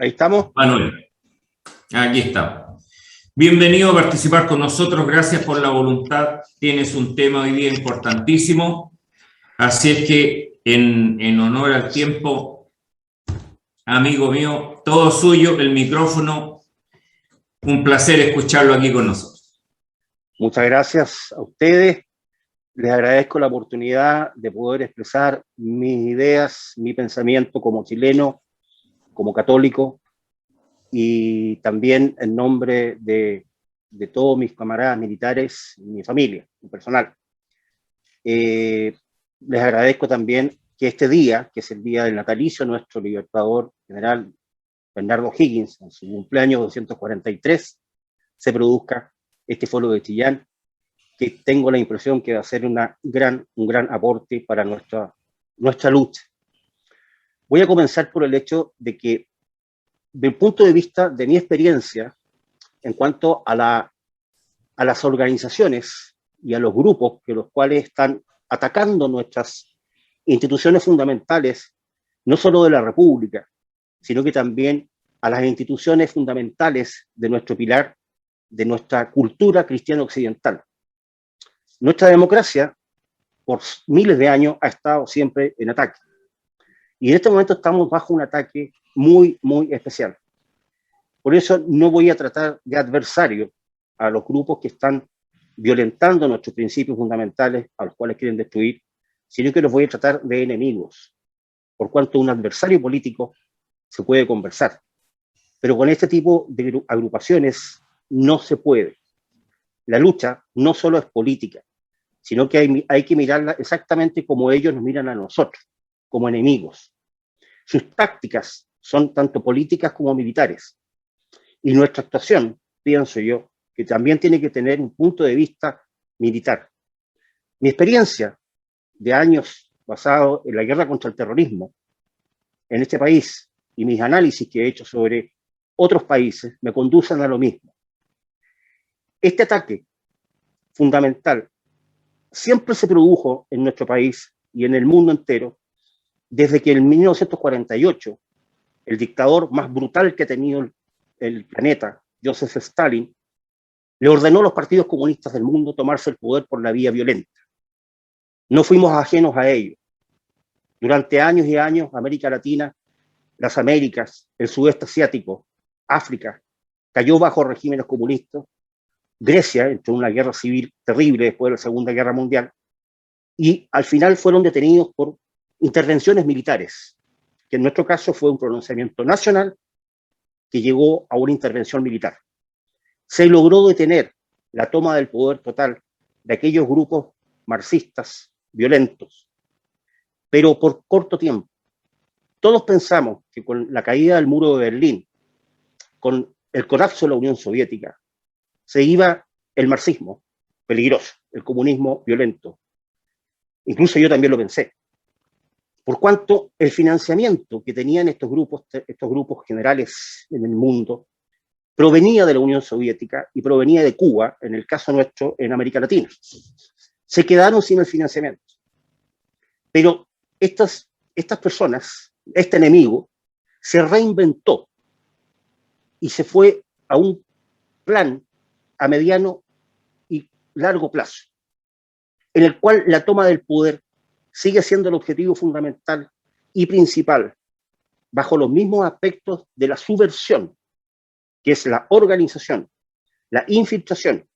Ahí estamos. Manuel, aquí está. Bienvenido a participar con nosotros, gracias por la voluntad. Tienes un tema hoy día importantísimo, así es que en honor al tiempo, amigo mío, todo suyo, el micrófono, un placer escucharlo aquí con nosotros. Muchas gracias a ustedes. Les agradezco la oportunidad de poder expresar mis ideas, mi pensamiento como chileno, como católico, y también en nombre de todos mis camaradas militares y mi familia, mi personal. Les agradezco también que este día, que es el día del natalicio de nuestro libertador general Bernardo O'Higgins, en su cumpleaños 243, se produzca este foro de Chillán, que tengo la impresión que va a ser un gran aporte para nuestra lucha. Voy a comenzar por el hecho de que, del punto de vista de mi experiencia, en cuanto a las organizaciones y a los grupos que los cuales están atacando nuestras instituciones fundamentales, no solo de la República, sino que también a las instituciones fundamentales de nuestro pilar, de nuestra cultura cristiana occidental. Nuestra democracia, por miles de años, ha estado siempre en ataque. Y en este momento estamos bajo un ataque muy especial. Por eso no voy a tratar de adversario a los grupos que están violentando nuestros principios fundamentales, a los cuales quieren destruir, sino que los voy a tratar de enemigos. Por cuanto un adversario político se puede conversar, pero con este tipo de agrupaciones no se puede. La lucha no solo es política, sino que hay que mirarla exactamente como ellos nos miran a nosotros, como enemigos. Sus tácticas son tanto políticas como militares. Y nuestra actuación, pienso yo, que también tiene que tener un punto de vista militar. Mi experiencia de años basado en la guerra contra el terrorismo en este país y mis análisis que he hecho sobre otros países me conducen a lo mismo. Este ataque fundamental siempre se produjo en nuestro país y en el mundo entero desde que en 1948 el dictador más brutal que ha tenido el planeta, Joseph Stalin, le ordenó a los partidos comunistas del mundo tomarse el poder por la vía violenta. No fuimos ajenos a ello. Durante años y años, América Latina, las Américas, el sudeste asiático, África, cayó bajo regímenes comunistas. Grecia entró en una guerra civil terrible después de la Segunda Guerra Mundial, y al final fueron detenidos por intervenciones militares, que en nuestro caso fue un pronunciamiento nacional que llegó a una intervención militar. Se logró detener la toma del poder total de aquellos grupos marxistas violentos, pero por corto tiempo. Todos pensamos que con la caída del muro de Berlín, con el colapso de la Unión Soviética, se iba el marxismo peligroso, el comunismo violento. Incluso yo también lo pensé. Por cuanto el financiamiento que tenían estos grupos generales en el mundo, provenía de la Unión Soviética y provenía de Cuba, en el caso nuestro, en América Latina. Se quedaron sin el financiamiento. Pero estas personas, este enemigo, se reinventó y se fue a un plan a mediano y largo plazo, en el cual la toma del poder sigue siendo el objetivo fundamental y principal, bajo los mismos aspectos de la subversión, que es la organización, la infiltración,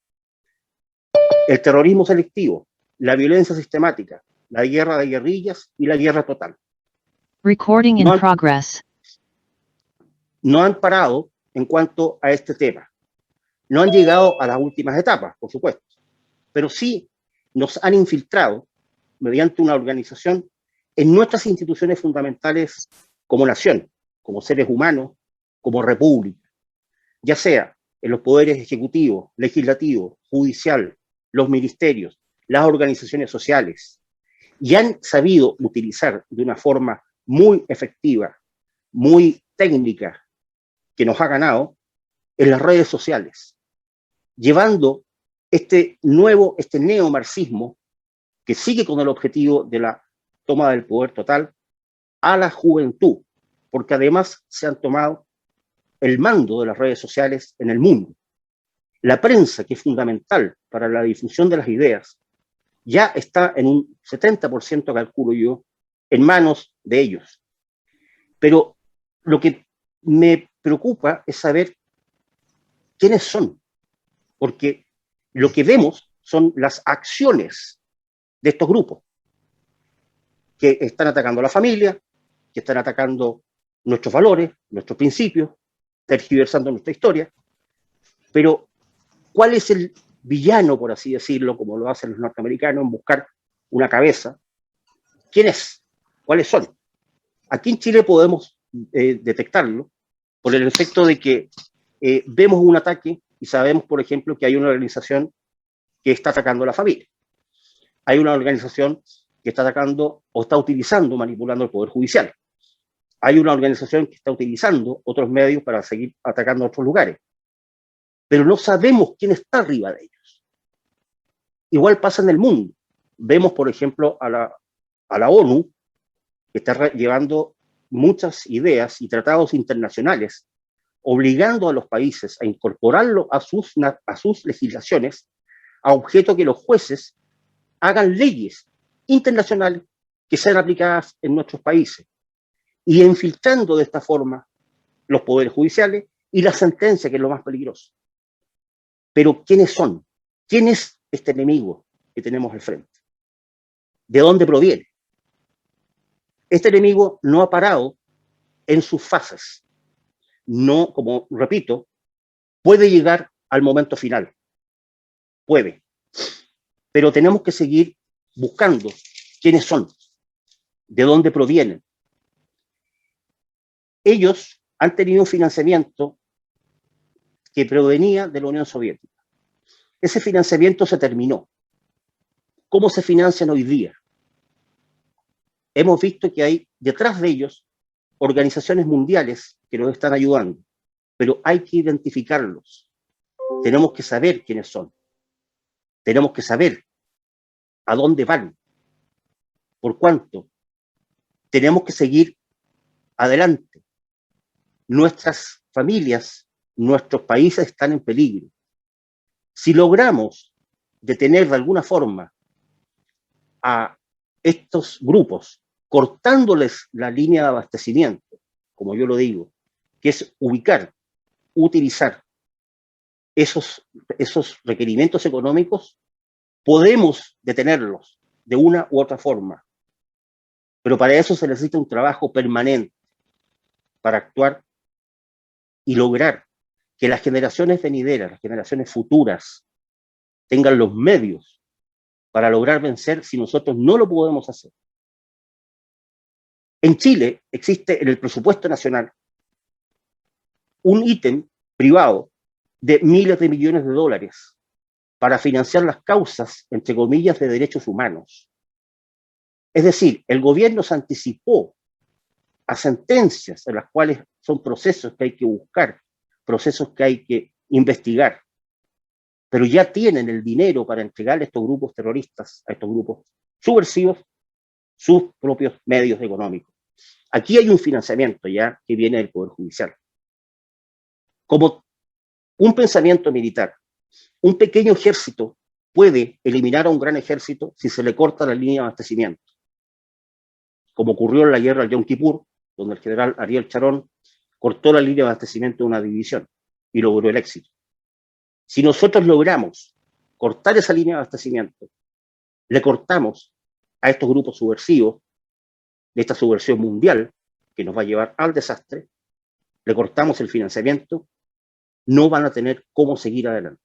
el terrorismo selectivo, la violencia sistemática, la guerra de guerrillas y la guerra total. Recording in progress. No han parado en cuanto a este tema. No han llegado a las últimas etapas, por supuesto, pero sí nos han infiltrado mediante una organización en nuestras instituciones fundamentales como nación, como seres humanos, como república, ya sea en los poderes ejecutivo, legislativo, judicial, los ministerios, las organizaciones sociales, y han sabido utilizar de una forma muy efectiva, muy técnica, que nos ha ganado en las redes sociales, llevando este neomarxismo que sigue con el objetivo de la toma del poder total a la juventud, porque además se han tomado el mando de las redes sociales en el mundo. La prensa, que es fundamental para la difusión de las ideas, ya está en un 70%, calculo yo, en manos de ellos. Pero lo que me preocupa es saber quiénes son, porque lo que vemos son las acciones de estos grupos, que están atacando a la familia, que están atacando nuestros valores, nuestros principios, tergiversando nuestra historia. Pero, ¿cuál es el villano, por así decirlo, como lo hacen los norteamericanos, en buscar una cabeza? ¿Quién es? ¿Cuáles son? Aquí en Chile podemos detectarlo por el efecto de que vemos un ataque y sabemos, por ejemplo, que hay una organización que está atacando a la familia. Hay una organización que está atacando o está utilizando, manipulando el Poder Judicial. Hay una organización que está utilizando otros medios para seguir atacando a otros lugares. Pero no sabemos quién está arriba de ellos. Igual pasa en el mundo. Vemos, por ejemplo, a la ONU, que está llevando muchas ideas y tratados internacionales, obligando a los países a incorporarlo a sus legislaciones, a objeto que los jueces hagan leyes internacionales que sean aplicadas en nuestros países, y infiltrando de esta forma los poderes judiciales y la sentencia, que es lo más peligroso. Pero ¿quiénes son? ¿Quién es este enemigo que tenemos al frente? ¿De dónde proviene? Este enemigo no ha parado en sus fases. No, como repito, puede llegar al momento final. Puede. Pero tenemos que seguir buscando quiénes son, de dónde provienen. Ellos han tenido un financiamiento que provenía de la Unión Soviética. Ese financiamiento se terminó. ¿Cómo se financian hoy día? Hemos visto que hay detrás de ellos organizaciones mundiales que nos están ayudando, pero hay que identificarlos. Tenemos que saber quiénes son. Tenemos que saber a dónde van. Por cuánto. Tenemos que seguir adelante. Nuestras familias, nuestros países están en peligro. Si logramos detener de alguna forma a estos grupos, cortándoles la línea de abastecimiento, como yo lo digo, que es ubicar, utilizar esos requerimientos económicos, podemos detenerlos de una u otra forma. Pero para eso se necesita un trabajo permanente para actuar y lograr que las generaciones venideras, las generaciones futuras, tengan los medios para lograr vencer si nosotros no lo podemos hacer. En Chile existe en el presupuesto nacional un ítem privado de miles de millones de dólares para financiar las causas, entre comillas, de derechos humanos. Es decir, el gobierno se anticipó a sentencias en las cuales son procesos que hay que buscar, procesos que hay que investigar, pero ya tienen el dinero para entregarle a estos grupos terroristas, a estos grupos subversivos, sus propios medios económicos. Aquí hay un financiamiento ya que viene del Poder Judicial. Como un pensamiento militar, un pequeño ejército puede eliminar a un gran ejército si se le corta la línea de abastecimiento, como ocurrió en la guerra de Yom Kippur, donde el general Ariel Sharon cortó la línea de abastecimiento de una división y logró el éxito. Si nosotros logramos cortar esa línea de abastecimiento, le cortamos a estos grupos subversivos, de esta subversión mundial que nos va a llevar al desastre, le cortamos el financiamiento, no van a tener cómo seguir adelante.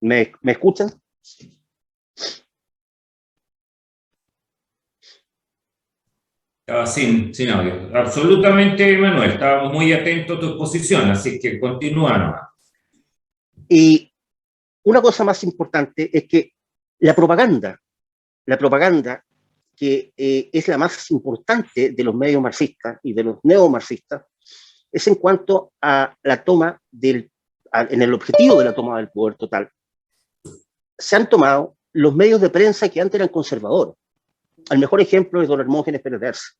¿Me escuchan? Estaba sin audio. Absolutamente, Manuel. Estábamos muy atentos a tu exposición, así que continúa nomás. Y una cosa más importante es que la propaganda que es la más importante de los medios marxistas y de los neomarxistas, es en cuanto a la toma en el objetivo de la toma del poder total. Se han tomado los medios de prensa que antes eran conservadores. El mejor ejemplo es don Hermógenes Pérez de Arce.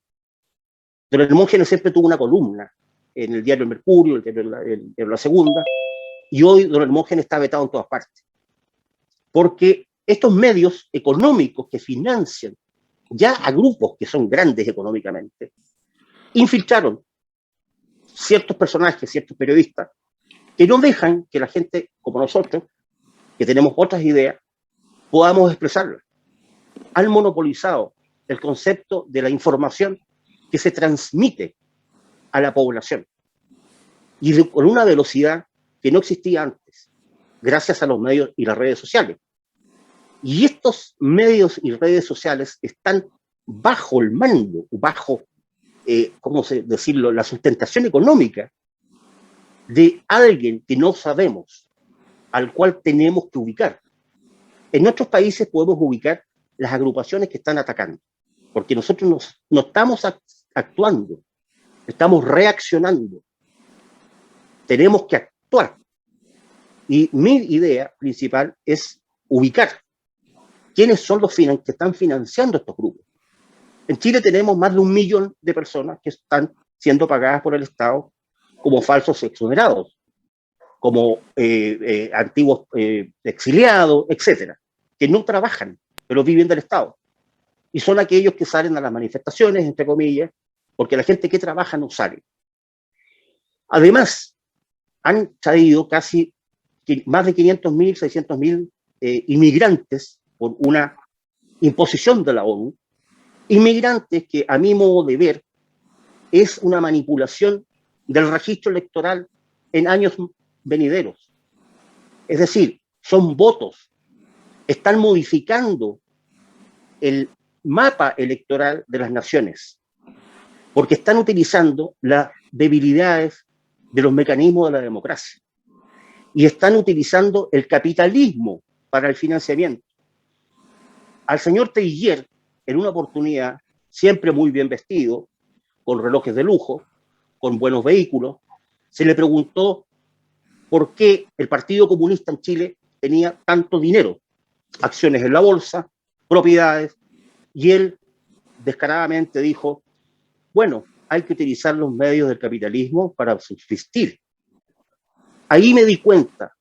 Don Hermógenes siempre tuvo una columna en el diario El Mercurio, el diario La Segunda, y hoy don Hermógenes está vetado en todas partes. Porque estos medios económicos que financian ya a grupos que son grandes económicamente, infiltraron ciertos personajes, ciertos periodistas, que no dejan que la gente como nosotros, que tenemos otras ideas, podamos expresarlas. Han monopolizado el concepto de la información que se transmite a la población y con una velocidad que no existía antes, gracias a los medios y las redes sociales. Y estos medios y redes sociales están bajo el mando, bajo, ¿cómo decirlo?, la sustentación económica de alguien que no sabemos, al cual tenemos que ubicar. En otros países podemos ubicar las agrupaciones que están atacando, porque nosotros no estamos actuando, estamos reaccionando. Tenemos que actuar. Y mi idea principal es ubicar quiénes son los que están financiando estos grupos. En Chile tenemos más de 1 millón de personas que están siendo pagadas por el Estado como falsos exonerados, como antiguos exiliados, etcétera, que no trabajan, pero viven del Estado. Y son aquellos que salen a las manifestaciones, entre comillas, porque la gente que trabaja no sale. Además, han traído casi más de 500.000, 600.000 inmigrantes por una imposición de la ONU, inmigrantes que a mi modo de ver es una manipulación del registro electoral en años venideros. Es decir, son votos, están modificando el mapa electoral de las naciones, porque están utilizando las debilidades de los mecanismos de la democracia y están utilizando el capitalismo para el financiamiento. Al señor Teillier, en una oportunidad, siempre muy bien vestido, con relojes de lujo, con buenos vehículos, se le preguntó por qué el Partido Comunista en Chile tenía tanto dinero, acciones en la bolsa, propiedades, y él descaradamente dijo, bueno, hay que utilizar los medios del capitalismo para subsistir. Ahí me di cuenta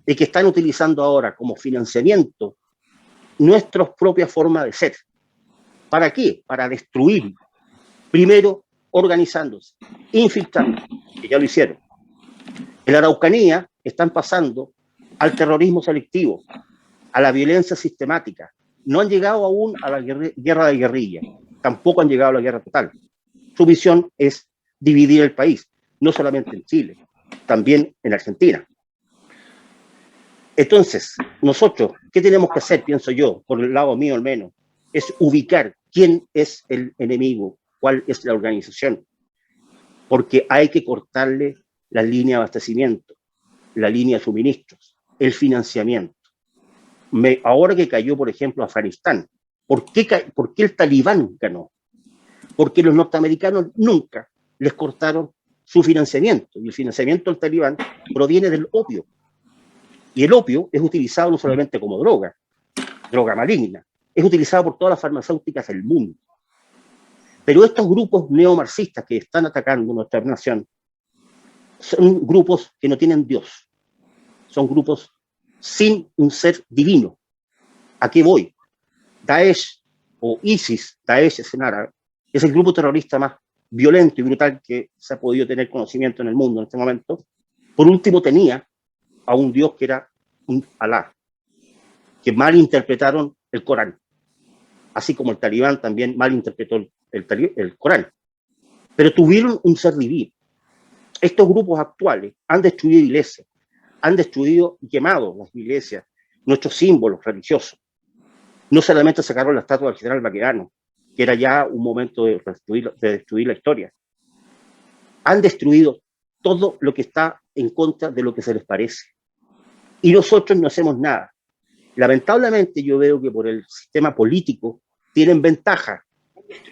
de que están utilizando ahora como financiamiento nuestra propia forma de ser. ¿Para qué? Para destruir. Primero, organizándose, infiltrando, que ya lo hicieron. En la Araucanía están pasando al terrorismo selectivo, a la violencia sistemática. No han llegado aún a la guerra de guerrilla, tampoco han llegado a la guerra total. Su visión es dividir el país, no solamente en Chile, también en Argentina. Entonces, nosotros, ¿qué tenemos que hacer, pienso yo, por el lado mío al menos? Es ubicar quién es el enemigo, cuál es la organización, porque hay que cortarle la línea de abastecimiento, la línea de suministros, el financiamiento. Ahora que cayó, por ejemplo, Afganistán, ¿por qué el Talibán ganó? Porque los norteamericanos nunca les cortaron su financiamiento, y el financiamiento del Talibán proviene del opio. Y el opio es utilizado no solamente como droga maligna, es utilizado por todas las farmacéuticas del mundo. Pero estos grupos neomarxistas que están atacando nuestra nación son grupos que no tienen Dios, son grupos sin un ser divino. ¿A qué voy? Daesh o ISIS, Daesh es en árabe, es el grupo terrorista más violento y brutal que se ha podido tener conocimiento en el mundo en este momento. Por último, tenía a un Dios que era un Alá, que malinterpretaron el Corán, así como el Talibán también malinterpretó el Corán, pero tuvieron un ser divino. Estos grupos actuales han destruido iglesias, han destruido y quemado las iglesias, nuestros símbolos religiosos. No solamente sacaron la estatua del general Baquedano, que era ya un momento de destruir la historia. Han destruido todo lo que está en contra de lo que se les parece. Y nosotros no hacemos nada. Lamentablemente yo veo que por el sistema político tienen ventaja,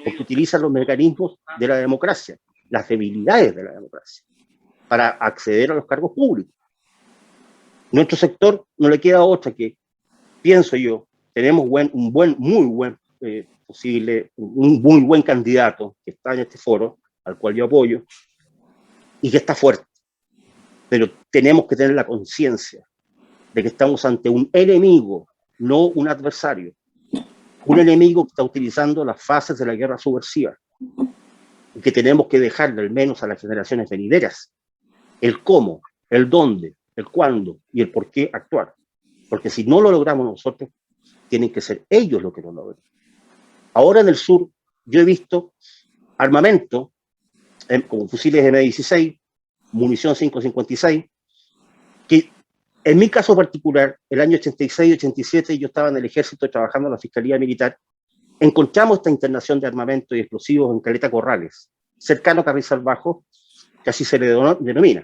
porque utilizan los mecanismos de la democracia, las debilidades de la democracia, para acceder a los cargos públicos. Nuestro sector no le queda otra que, pienso yo, tenemos un muy buen candidato que está en este foro, al cual yo apoyo, y que está fuerte, pero tenemos que tener la conciencia de que estamos ante un enemigo, no un adversario. Un enemigo que está utilizando las fases de la guerra subversiva y que tenemos que dejarle al menos a las generaciones venideras el cómo, el dónde, el cuándo y el por qué actuar. Porque si no lo logramos nosotros, tienen que ser ellos los que lo logren. Ahora en el sur yo he visto armamento como fusiles M16, munición 5.56, que en mi caso particular, el año 86-87, yo estaba en el ejército trabajando en la Fiscalía Militar, encontramos esta internación de armamento y explosivos en Caleta Corrales, cercano a Carrizal Bajo, que así se le denomina.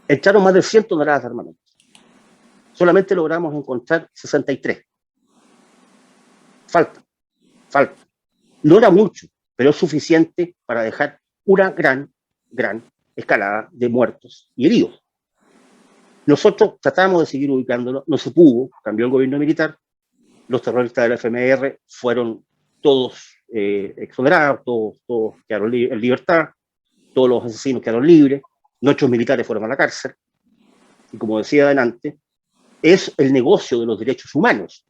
Entraron más de 100 toneladas de armamento. Solamente logramos encontrar 63. Falta. No era mucho, pero es suficiente para dejar una gran escalada de muertos y heridos. Nosotros tratamos de seguir ubicándolo, no se pudo, cambió el gobierno militar, los terroristas del FMR fueron todos exonerados, todos quedaron en libertad, todos los asesinos quedaron libres, nuestros militares fueron a la cárcel, y como decía adelante, es el negocio de los derechos humanos,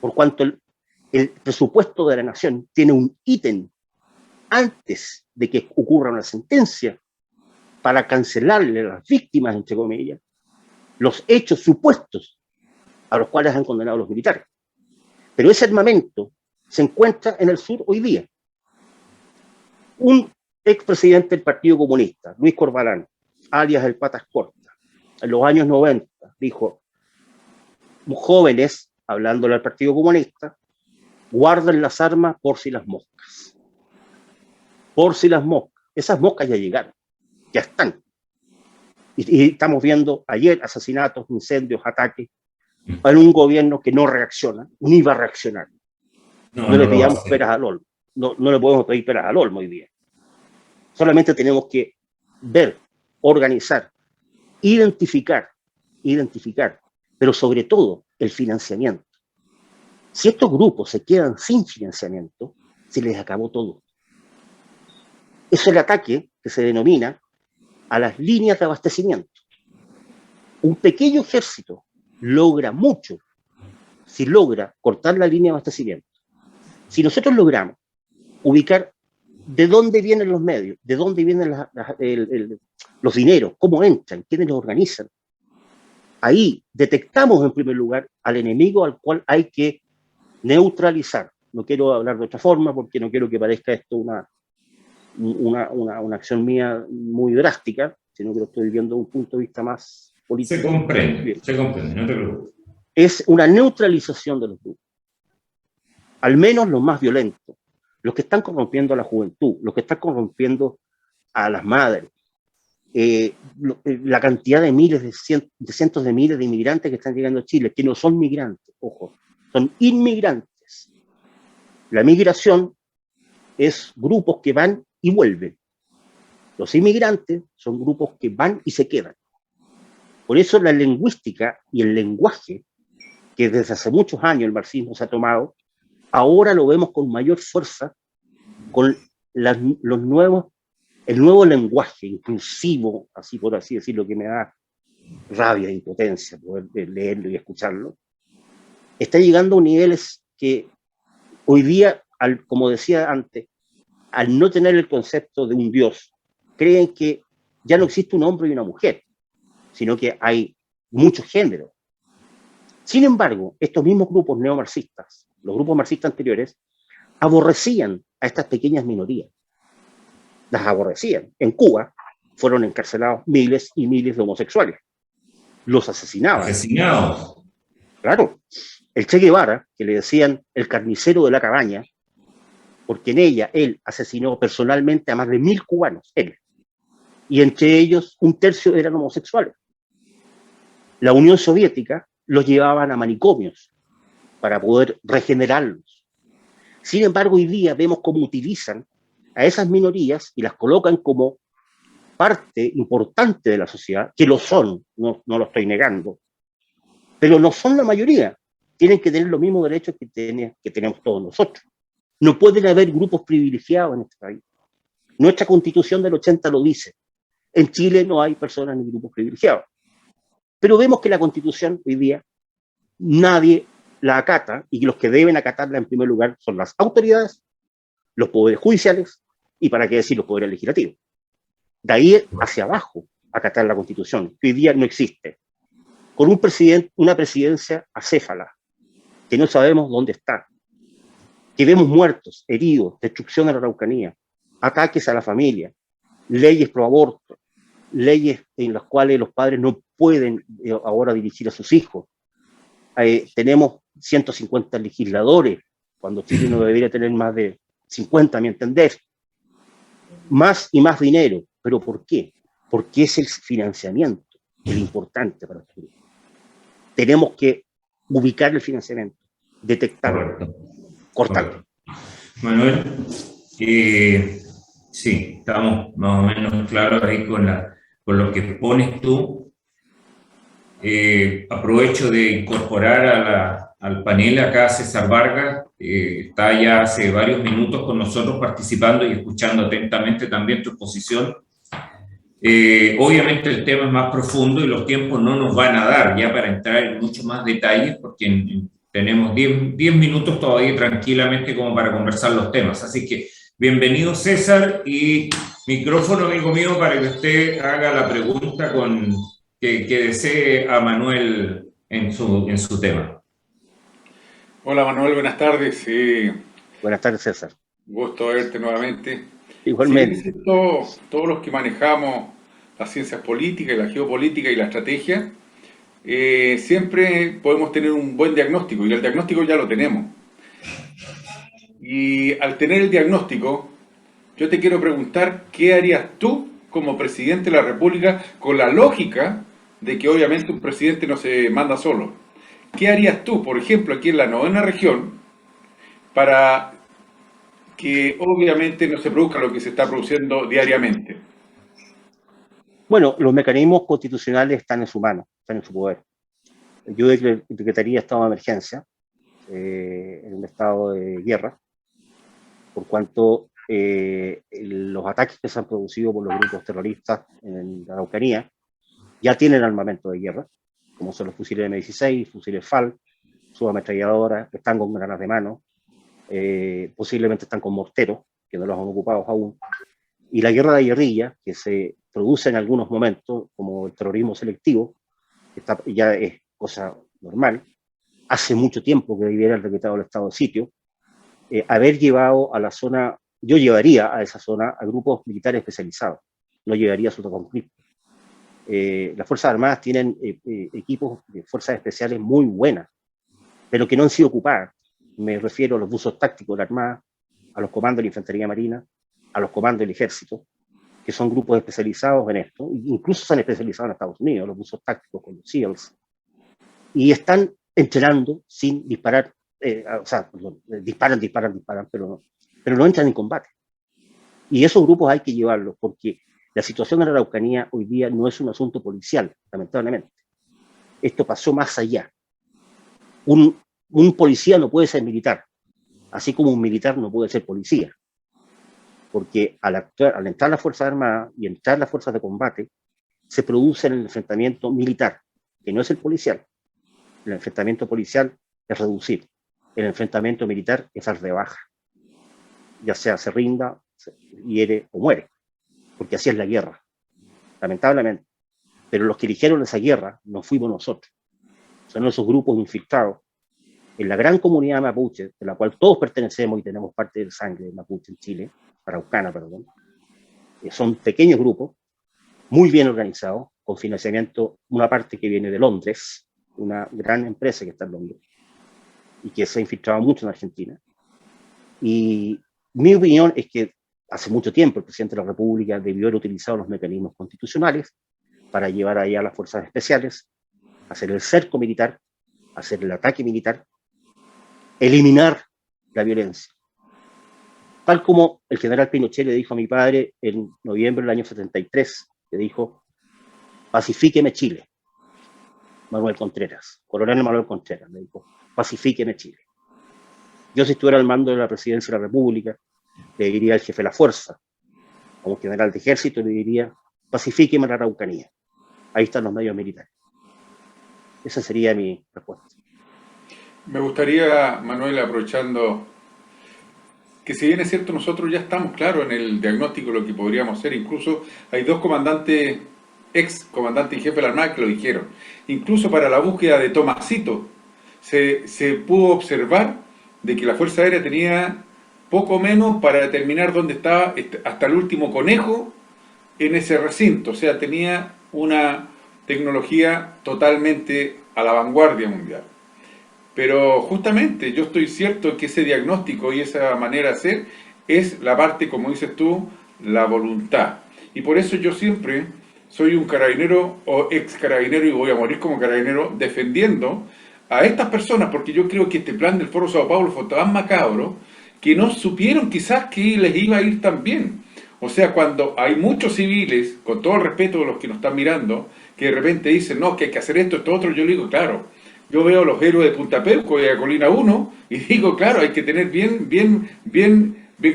por cuanto el presupuesto de la nación tiene un ítem antes de que ocurra una sentencia para cancelarle a las víctimas, entre comillas, los hechos supuestos a los cuales han condenado los militares. Pero ese armamento se encuentra en el sur hoy día. Un expresidente del Partido Comunista, Luis Corbalán, alias el Patas Cortas, en los años 90, dijo, jóvenes, hablándole al Partido Comunista, guarden las armas por si las moscas. Por si las moscas. Esas moscas ya llegaron, ya están. Y estamos viendo ayer asesinatos, incendios, ataques, en un gobierno que no reacciona, ni va a reaccionar. No le pidamos peras al olmo. No le podemos pedir peras al olmo hoy día. Solamente tenemos que ver, organizar, identificar, pero sobre todo el financiamiento. Si estos grupos se quedan sin financiamiento, se les acabó todo. Es el ataque que se denomina a las líneas de abastecimiento. Un pequeño ejército logra mucho si logra cortar la línea de abastecimiento. Si nosotros logramos ubicar de dónde vienen los medios, de dónde vienen los dineros, cómo entran, quiénes los organizan, ahí detectamos en primer lugar al enemigo al cual hay que neutralizar. No quiero hablar de otra forma porque no quiero que parezca esto una acción mía muy drástica, sino que lo estoy viendo desde un punto de vista más político. Se comprende, no te preocupes. Es una neutralización de los grupos, al menos los más violentos, los que están corrompiendo a la juventud, los que están corrompiendo a las madres, la cantidad de miles, de cientos de miles de inmigrantes que están llegando a Chile, que no son migrantes, ojo, son inmigrantes. La migración es grupos que van y vuelven. Los inmigrantes son grupos que van y se quedan. Por eso la lingüística y el lenguaje, que desde hace muchos años el marxismo se ha tomado, ahora lo vemos con mayor fuerza, con el nuevo lenguaje inclusivo, así por así decirlo, que me da rabia e impotencia poder leerlo y escucharlo, está llegando a niveles que hoy día, como decía antes, al no tener el concepto de un Dios, creen que ya no existe un hombre y una mujer, sino que hay muchos géneros. Sin embargo, estos mismos grupos neomarxistas, los grupos marxistas anteriores, aborrecían a estas pequeñas minorías. Las aborrecían. En Cuba fueron encarcelados miles y miles de homosexuales. Los asesinaban. Asesinados. Claro. El Che Guevara, que le decían el carnicero de la cabaña, porque en ella él asesinó personalmente a más de 1000 cubanos, él. Y entre ellos, 1/3 eran homosexuales. La Unión Soviética los llevaban a manicomios para poder regenerarlos. Sin embargo, hoy día vemos cómo utilizan a esas minorías y las colocan como parte importante de la sociedad, que lo son, no lo estoy negando, pero no son la mayoría. Tienen que tener los mismos derechos que tenemos todos nosotros. No pueden haber grupos privilegiados en este país. Nuestra Constitución del 80 lo dice. En Chile no hay personas ni grupos privilegiados. Pero vemos que la Constitución hoy día nadie la acata, y los que deben acatarla en primer lugar son las autoridades, los poderes judiciales y, para qué decir, los poderes legislativos. De ahí hacia abajo acatar la Constitución, que hoy día no existe, con un presidente, una presidencia acéfala, que no sabemos dónde está, que vemos muertos, heridos, destrucción en la Araucanía, ataques a la familia, leyes pro aborto, leyes en las cuales los padres no pueden ahora dirigir a sus hijos. Tenemos 150 legisladores, cuando Chile no debería tener más de 50, a mi entender. Más y más dinero. ¿Pero por qué? Porque es el financiamiento el importante para el grupo. Tenemos que ubicar el financiamiento, detectarlo, cortarlo. Manuel, sí, estamos más o menos claros ahí con lo que pones tú. Aprovecho de incorporar al panel acá a César Vargas, está ya hace varios minutos con nosotros participando y escuchando atentamente también tu exposición. Obviamente el tema es más profundo y los tiempos no nos van a dar ya para entrar en mucho más detalles, porque tenemos 10 minutos todavía tranquilamente como para conversar los temas. Así que bienvenido, César, y micrófono, amigo mío, para que usted haga la pregunta que desee a Manuel en su tema. Hola Manuel, buenas tardes. Buenas tardes, César. Gusto verte nuevamente. Igualmente. Sí, todos los que manejamos las ciencias políticas, la geopolítica y la estrategia, siempre podemos tener un buen diagnóstico, y el diagnóstico ya lo tenemos. Y al tener el diagnóstico, yo te quiero preguntar, ¿qué harías tú como presidente de la República con la lógica de que obviamente un presidente no se manda solo? ¿Qué harías tú, por ejemplo, aquí en la 9ª región, para que obviamente no se produzca lo que se está produciendo diariamente? Bueno, los mecanismos constitucionales están en su mano, están en su poder. Yo decretaría estado de emergencia, en un estado de guerra, por cuanto los ataques que se han producido por los grupos terroristas en la Araucanía ya tienen armamento de guerra, como son los fusiles M16, fusiles FAL, subametralladoras, están con granadas de mano, posiblemente están con morteros, que no los han ocupado aún. Y la guerra de guerrilla, que se produce en algunos momentos, como el terrorismo selectivo, que ya es cosa normal, hace mucho tiempo que debiera haber decretado el estado de sitio, haber llevado a la zona, yo llevaría a esa zona a grupos militares especializados, no llevaría a su conflicto. Las Fuerzas Armadas tienen equipos de fuerzas especiales muy buenas, pero que no han sido ocupadas. Me refiero a los buzos tácticos de la Armada, a los comandos de la Infantería Marina, a los comandos del Ejército, que son grupos especializados en esto, incluso se han especializado en Estados Unidos, los buzos tácticos con los SEALs, y están entrenando sin disparar, o sea, disparan, pero no entran en combate. Y esos grupos hay que llevarlos, porque la situación en la Araucanía hoy día no es un asunto policial, lamentablemente. Esto pasó más allá. Un policía no puede ser militar, así como un militar no puede ser policía, porque al entrar las Fuerzas Armadas y entrar las fuerzas de combate, se produce el enfrentamiento militar, que no es el policial. El enfrentamiento policial es reducir, el enfrentamiento militar es dar de baja, ya sea se rinda, se hiere o muere, porque así es la guerra, lamentablemente. Pero los que dirigieron esa guerra no fuimos nosotros, son esos grupos infiltrados en la gran comunidad mapuche, de la cual todos pertenecemos y tenemos parte del sangre mapuche en Chile, araucana, perdón. Son pequeños grupos, muy bien organizados, con financiamiento, una parte que viene de Londres, una gran empresa que está en Londres, y que se ha infiltrado mucho en Argentina. Y mi opinión es que hace mucho tiempo el presidente de la República debió haber utilizado los mecanismos constitucionales para llevar allá a las fuerzas especiales, hacer el cerco militar, hacer el ataque militar, eliminar la violencia. Tal como el general Pinochet le dijo a mi padre en noviembre del año 73, le dijo, pacifíqueme Chile. Manuel Contreras, coronel Manuel Contreras, le dijo, pacifíqueme Chile. Yo, si estuviera al mando de la presidencia de la República, le diría al jefe de la fuerza, como general de ejército, le diría, pacifiquemos la Araucanía. Ahí están los medios militares. Esa sería mi respuesta. Me gustaría, Manuel, aprovechando que si bien es cierto, nosotros ya estamos claros en el diagnóstico de lo que podríamos hacer. Incluso hay dos comandantes, ex comandante y jefe de la Armada, que lo dijeron. Incluso para la búsqueda de Tomasito, se pudo observar de que la Fuerza Aérea tenía poco menos para determinar dónde estaba hasta el último conejo en ese recinto. O sea, tenía una tecnología totalmente a la vanguardia mundial. Pero justamente yo estoy cierto que ese diagnóstico y esa manera de hacer es la parte, como dices tú, la voluntad. Y por eso yo siempre soy un carabinero o ex carabinero y voy a morir como carabinero defendiendo a estas personas, porque yo creo que este plan del Foro Sao Paulo fue tan macabro que no supieron quizás que les iba a ir tan bien. O sea, cuando hay muchos civiles, con todo el respeto de los que nos están mirando, que de repente dicen, no, que hay que hacer esto, esto, otro, yo le digo, claro, yo veo los héroes de Punta Peuco y de Colina 1 y digo, claro, hay que tener bien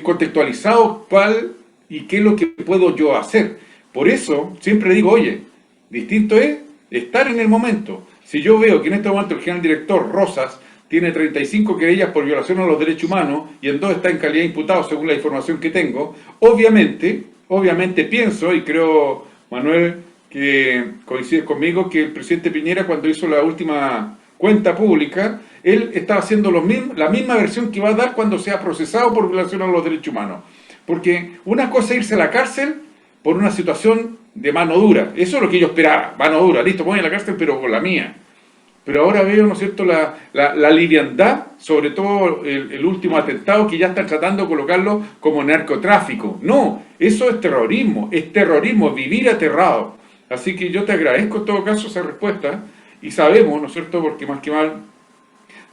contextualizado cuál y qué es lo que puedo yo hacer. Por eso siempre digo, oye, distinto es estar en el momento. Si yo veo que en este momento el general director Rosas tiene 35 querellas por violación a los derechos humanos y en 2 está en calidad de imputado según la información que tengo, obviamente pienso, y creo, Manuel, que coincide conmigo, que el presidente Piñera, cuando hizo la última cuenta pública, él estaba haciendo la misma versión que va a dar cuando sea procesado por violación a los derechos humanos. Porque una cosa es irse a la cárcel por una situación de mano dura. Eso es lo que yo esperaba, mano dura, listo, voy a la cárcel pero con la mía. Pero ahora veo, ¿no es cierto?, la liviandad, sobre todo el último atentado, que ya están tratando de colocarlo como narcotráfico. No, eso es terrorismo, vivir aterrado. Así que yo te agradezco en todo caso esa respuesta, y sabemos, ¿no es cierto?, porque más que mal,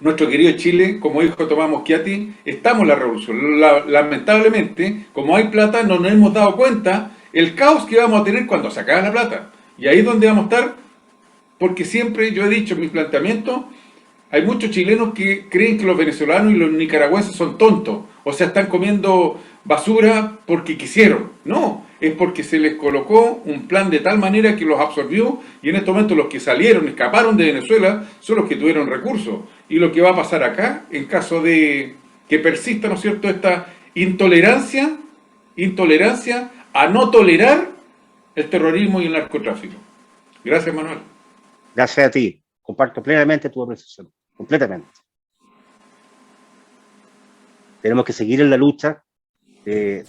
nuestro querido Chile, como dijo Tomás Moschiati, estamos en la revolución. Lamentablemente, como hay plata, no nos hemos dado cuenta el caos que vamos a tener cuando se acabe la plata. Y ahí es donde vamos a estar, porque siempre yo he dicho en mis planteamientos, hay muchos chilenos que creen que los venezolanos y los nicaragüenses son tontos, o sea, están comiendo basura porque quisieron. No, es porque se les colocó un plan de tal manera que los absorbió, y en este momento los que salieron, escaparon de Venezuela, son los que tuvieron recursos. Y lo que va a pasar acá, en caso de que persista, ¿no es cierto?, esta intolerancia a no tolerar el terrorismo y el narcotráfico. Gracias, Manuel. Gracias a ti. Comparto plenamente tu apreciación. Completamente. Tenemos que seguir en la lucha de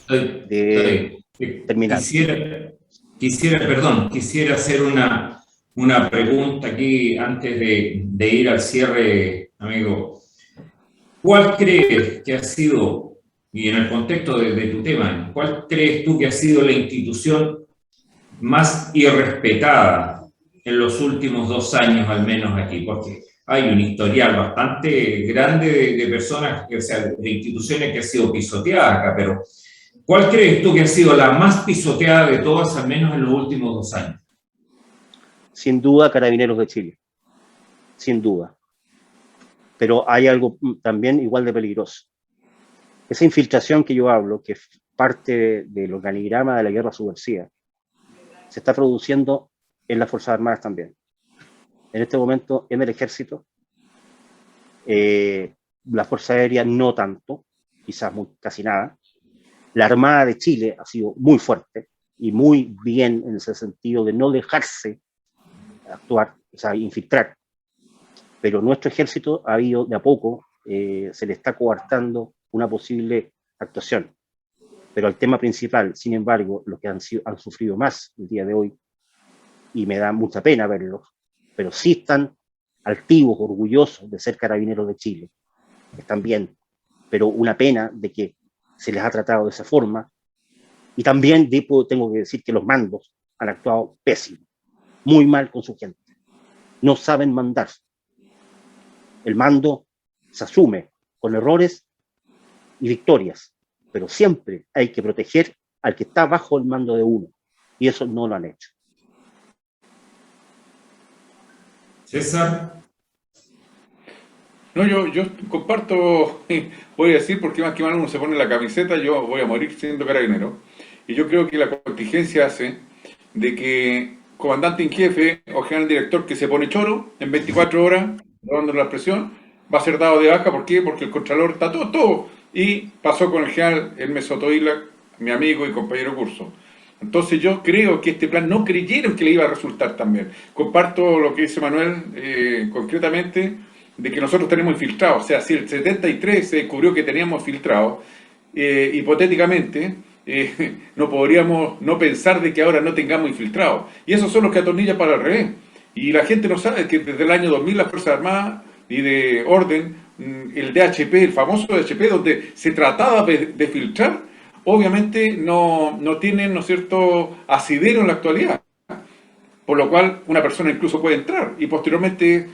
terminar. Quisiera hacer una pregunta aquí antes de ir al cierre, amigo. ¿Cuál crees que ha sido, y en el contexto de tu tema, cuál crees tú que ha sido la institución más irrespetada en los últimos 2 años, al menos aquí? Porque hay un historial bastante grande de personas, o sea, de instituciones que han sido pisoteadas acá, pero ¿cuál crees tú que ha sido la más pisoteada de todas, al menos en los últimos 2 años? Sin duda, Carabineros de Chile. Sin duda. Pero hay algo también igual de peligroso. Esa infiltración que yo hablo, que es parte del organigrama de la guerra subversiva, se está produciendo en las Fuerzas Armadas también. En este momento, en el Ejército, la Fuerza Aérea no tanto, quizás casi nada. La Armada de Chile ha sido muy fuerte y muy bien en ese sentido de no dejarse actuar, o sea, infiltrar. Pero nuestro ejército ha habido de a poco, se le está coartando una posible actuación. Pero el tema principal, sin embargo, los que han sufrido más el día de hoy, y me da mucha pena verlos, pero sí están altivos, orgullosos de ser Carabineros de Chile. Están bien, pero una pena de que se les ha tratado de esa forma. Y también tengo que decir que los mandos han actuado pésimo, muy mal con su gente. No saben mandar. El mando se asume con errores y victorias, pero siempre hay que proteger al que está bajo el mando de uno, y eso no lo han hecho. César. No, yo comparto, voy a decir, porque más que mal uno se pone la camiseta, yo voy a morir siendo carabinero, y yo creo que la contingencia hace de que comandante en jefe o general director que se pone choro en 24 horas, dando la presión, va a ser dado de baja. ¿Por qué? Porque el Contralor está todo. Y pasó con el general Hermes Sotoila, mi amigo y compañero curso. Entonces yo creo que este plan no creyeron que le iba a resultar tan bien. Comparto lo que dice Manuel concretamente, de que nosotros tenemos infiltrados. O sea, si el 73 se descubrió que teníamos infiltrados, hipotéticamente, no podríamos no pensar de que ahora no tengamos infiltrados. Y esos son los que atornillan para el revés. Y la gente no sabe que desde el año 2000 las Fuerzas Armadas y de orden, el DHP, el famoso DHP, donde se trataba de filtrar, obviamente no tienen, ¿no es cierto?, asidero en la actualidad. Por lo cual una persona incluso puede entrar y posteriormente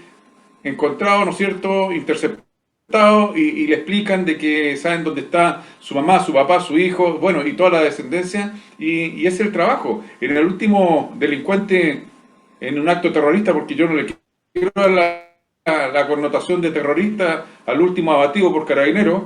encontrado, ¿no es cierto?, interceptado y le explican de que saben dónde está su mamá, su papá, su hijo, bueno, y toda la descendencia, y ese es el trabajo. En el último delincuente en un acto terrorista, porque yo no le quiero dar la connotación de terrorista al último abatido por Carabineros,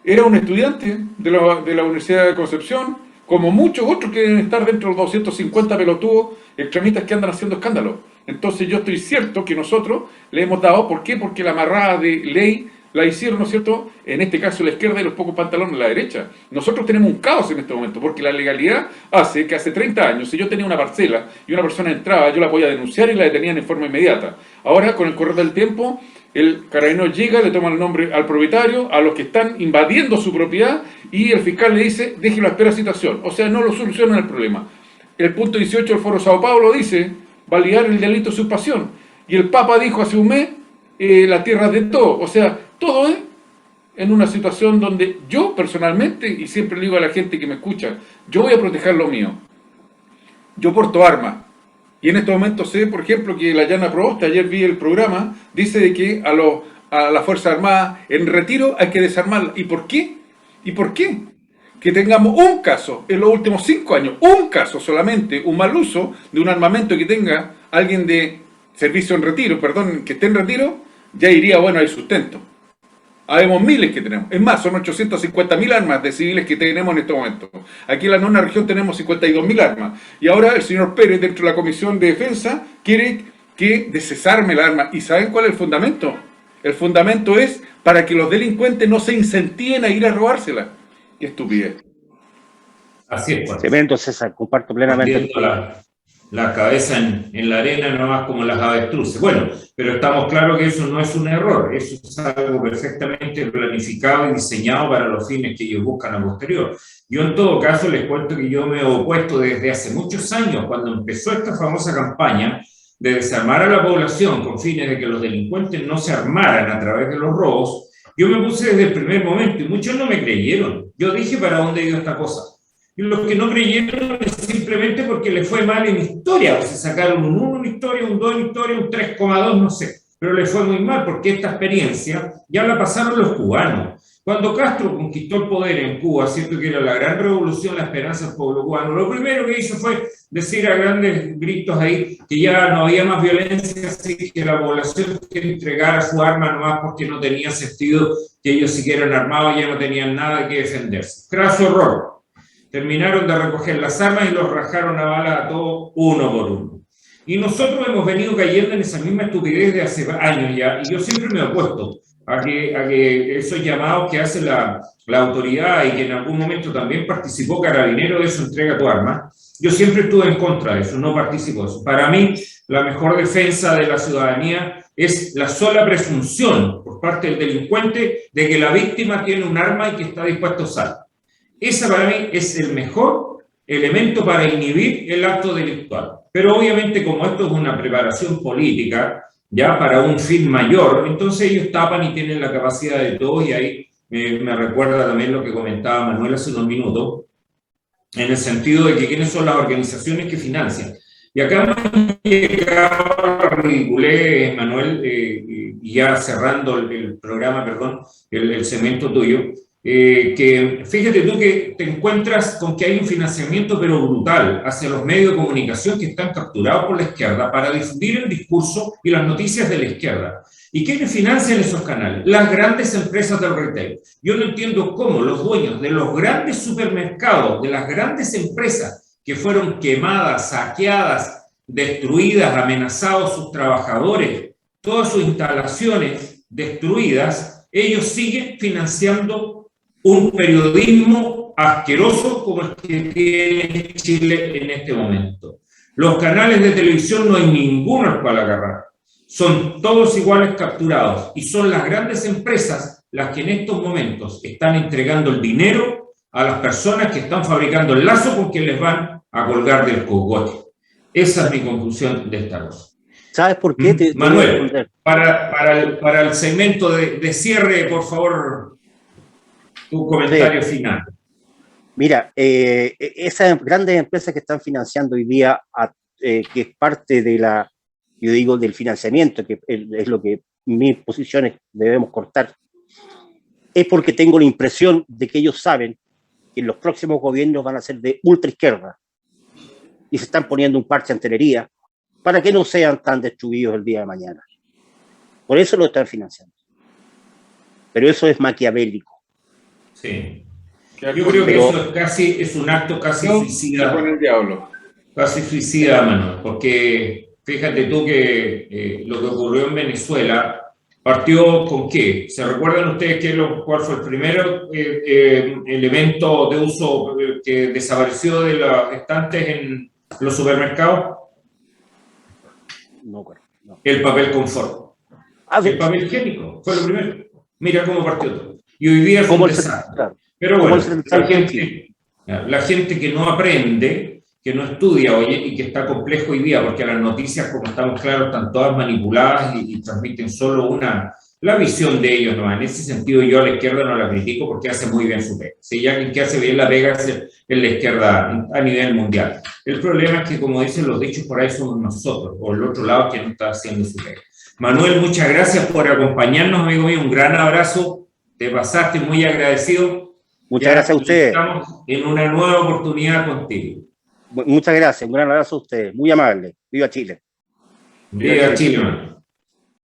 era un estudiante de la Universidad de Concepción, como muchos otros que deben estar dentro de los 250 pelotudos extremistas que andan haciendo escándalo. Entonces yo estoy cierto que nosotros le hemos dado, ¿por qué? Porque la amarrada de ley la hicieron, ¿no es cierto?, en este caso la izquierda y los pocos pantalones la derecha. Nosotros tenemos un caos en este momento, porque la legalidad hace que hace 30 años, si yo tenía una parcela y una persona entraba, yo la podía denunciar y la detenían en forma inmediata. Ahora, con el correr del tiempo, el carabinero llega, le toma el nombre al propietario, a los que están invadiendo su propiedad, y el fiscal le dice, déjelo a esperar citación. O sea, no lo solucionan el problema. El punto 18 del Foro Sao Paulo dice, validar el delito de usurpación. Y el Papa dijo hace un mes, la tierra es de todo. O sea, todo es en una situación donde yo personalmente, y siempre le digo a la gente que me escucha, yo voy a proteger lo mío. Yo porto armas. Y en este momento sé, por ejemplo, que la Yana Proboste, ayer vi el programa, dice de que a las Fuerzas Armadas en retiro hay que desarmarla. ¿Y por qué? ¿Y por qué? Que tengamos un caso en los últimos 5 años, un caso solamente, un mal uso de un armamento que tenga alguien de servicio en retiro, perdón, que esté en retiro, ya iría, bueno, al sustento. Habemos miles que tenemos. Es más, son 850.000 armas de civiles que tenemos en este momento. Aquí en la nona región tenemos 52.000 armas. Y ahora el señor Pérez, dentro de la Comisión de Defensa, quiere que desarme la arma. ¿Y saben cuál es el fundamento? El fundamento es para que los delincuentes no se incentiven a ir a robársela. ¡Qué estupidez! Así es, pues. Cemento, César, comparto plenamente. La cabeza en la arena, nomás como las avestruces. Bueno, pero estamos claros que eso no es un error, eso es algo perfectamente planificado y diseñado para los fines que ellos buscan a posterior. Yo en todo caso les cuento que yo me he opuesto desde hace muchos años, cuando empezó esta famosa campaña de desarmar a la población con fines de que los delincuentes no se armaran a través de los robos. Yo me puse desde el primer momento y muchos no me creyeron. Yo dije para dónde iba esta cosa. Y los que no creyeron es simplemente porque les fue mal en historia, o se sacaron un 1 en historia, un 2 en historia, un 3,2, no sé, pero les fue muy mal porque esta experiencia ya la pasaron los cubanos. Cuando Castro conquistó el poder en Cuba, cierto que era la gran revolución, la esperanza del pueblo cubano, lo primero que hizo fue decir a grandes gritos ahí que ya no había más violencia, así que la población que entregara su arma nomás porque no tenía sentido que ellos siguieran armados, ya no tenían nada que defenderse. Craso horror. Terminaron de recoger las armas y los rajaron a balas a todos uno por uno. Y nosotros hemos venido cayendo en esa misma estupidez de hace años ya, y yo siempre me he opuesto a que esos llamados que hace la autoridad y que en algún momento también participó Carabinero de eso, entrega tu arma. Yo siempre estuve en contra de eso, no participo de eso. Para mí, la mejor defensa de la ciudadanía es la sola presunción por parte del delincuente de que la víctima tiene un arma y que está dispuesto a usarla. Esa para mí es el mejor elemento para inhibir el acto delictual. Pero obviamente como esto es una preparación política, ya para un fin mayor, entonces ellos tapan y tienen la capacidad de todo, y ahí me recuerda también lo que comentaba Manuel hace unos minutos, en el sentido de que quiénes son las organizaciones que financian. Y acá hemos llegado a la ridiculez, Manuel, y ya cerrando el programa, perdón, el segmento tuyo, que fíjate tú que te encuentras con que hay un financiamiento pero brutal hacia los medios de comunicación que están capturados por la izquierda para difundir el discurso y las noticias de la izquierda. ¿Y quiénes financian esos canales? Las grandes empresas del retail. Yo no entiendo cómo los dueños de los grandes supermercados, de las grandes empresas que fueron quemadas, saqueadas, destruidas, amenazados sus trabajadores, todas sus instalaciones destruidas, ellos siguen financiando un periodismo asqueroso como el que tiene Chile en este momento. Los canales de televisión no hay ninguno al cual agarrar. Son todos iguales capturados y son las grandes empresas las que en estos momentos están entregando el dinero a las personas que están fabricando el lazo con que les van a colgar del cogote. Esa es mi conclusión de esta cosa. ¿Sabes por qué? Manuel, para el segmento de cierre, por favor, tu comentario final. Mira, esas grandes empresas que están financiando hoy día, que es parte de yo digo, del financiamiento, que es lo que mis posiciones debemos cortar, es porque tengo la impresión de que ellos saben que los próximos gobiernos van a ser de ultra izquierda y se están poniendo un parche antelería para que no sean tan destruidos el día de mañana. Por eso lo están financiando. Pero eso es maquiavélico. Sí. Yo creo que eso es un acto casi suicida. Con el diablo. Casi suicida, Manuel, porque fíjate tú que lo que ocurrió en Venezuela partió con qué. ¿Se recuerdan ustedes cuál fue el primer elemento de uso que desapareció de los estantes en los supermercados? No. El papel confort. El papel higiénico fue lo primero. Mira cómo partió todo. Y hoy día es un desastre. Pero bueno, la gente que no aprende, que no estudia, oye, y que está complejo hoy día, porque las noticias, como estamos claros, están todas manipuladas y transmiten solo la visión de ellos, ¿no? En ese sentido yo a la izquierda no la critico porque hace muy bien su pega. Si ya quien que hace bien la pega es la izquierda a nivel mundial. El problema es que, como dicen los dichos por ahí, somos nosotros, o el otro lado que no está haciendo su pega. Manuel, muchas gracias por acompañarnos, amigo mío, un gran abrazo, te pasaste, muy agradecido. Muchas gracias a ustedes. Estamos en una nueva oportunidad contigo. Muchas gracias, un gran abrazo a ustedes, muy amable. Viva Chile. Viva Chile, man.